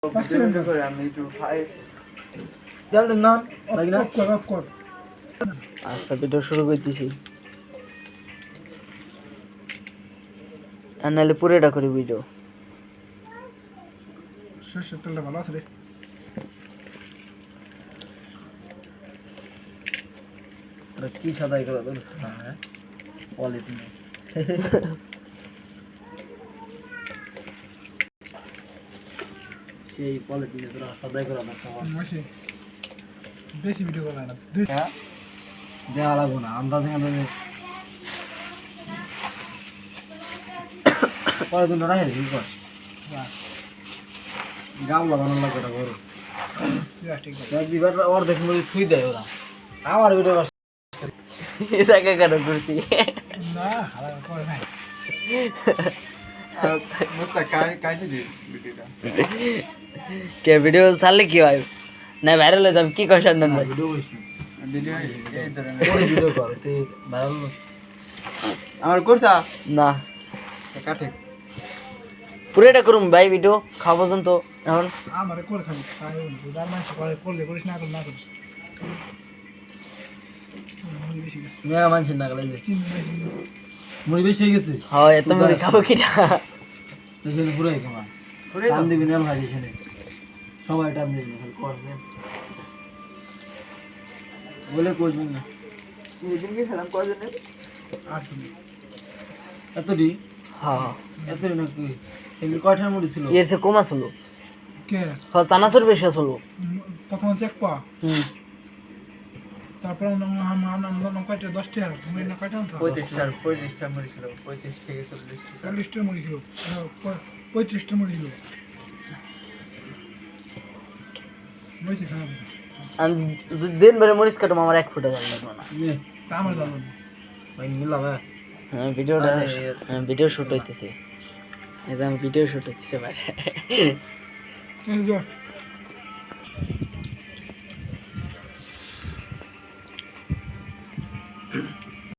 video করে আমি একটু খাই গেল না লাগি না কর আচ্ছা ভিডিও শুরু করতেছি আর নাহলে পুরোটা করি ভিডিও সরষের তেলটা ভালো আছে রে কি সাদাই করা তোর হ্যাঁ পলিথিন সেই পলিথিনে তোরা সাদাই করা না মাসে বেশি ভিডিও করা না হ্যাঁ দেওয়া লাগবো না আমরা যেখানে পলিথিন রাখে কি কর গামলা বানানো লাগে এটা বড় একবার ওর দেখে মধ্যে থুই দেয় ওরা আমার ভিডিও এটাকে কেন করছি না হালা করে নাই মুস্তা কাটে দি ভিডিওটা কে ভিডিও চাললে কি হয় না ভাইরাল হয়ে যাবে কি কষ্ট না ভিডিও এই ধরনের ভিডিও কর তুই ভাইরাল আমার করছা না কাটে পুরোটা করুম ভাই ভিডিও খাওয়া পর্যন্ত এখন আমারে করে খাবি তাই দার মাছ করে করলে করিস না করলে না করিস মেয়া মানুষের না গেলে মুড়ি বেশি হয়ে গেছে হ্যাঁ এত মুড়ি খাবো কিনা তুই পুরো খাবা টান দিবি না ভাই এখানে সবাই টান দিবি না করবে বলে করবেন না দিন কি খেলাম কয়জন এতটি হ্যাঁ এতটি নাকি এগুলি কয়টার মুড়ি ছিল এর সে কম আসলো কে চানাচুর বেশি আসলো প্রথম চেক পা হুম তারপর আমরা কয়টা 10টা মুড়ি না কয়টা আনছো 35টা মুড়ি ছিল 35 থেকে 40টা মুড়ি ছিল 35টা মুড়ি ছিল বেশি খারাপ আমি দিন বেড়ে মরিচ কাটম আমার 1 ফুটা জানলাম না তা আমার জানো ভাই নিলাম হ্যাঁ ভিডিওটা হ্যাঁ ভিডিও শুট হইতেছে এটা আমি ভিডিও শুট হইতেছে ভাই না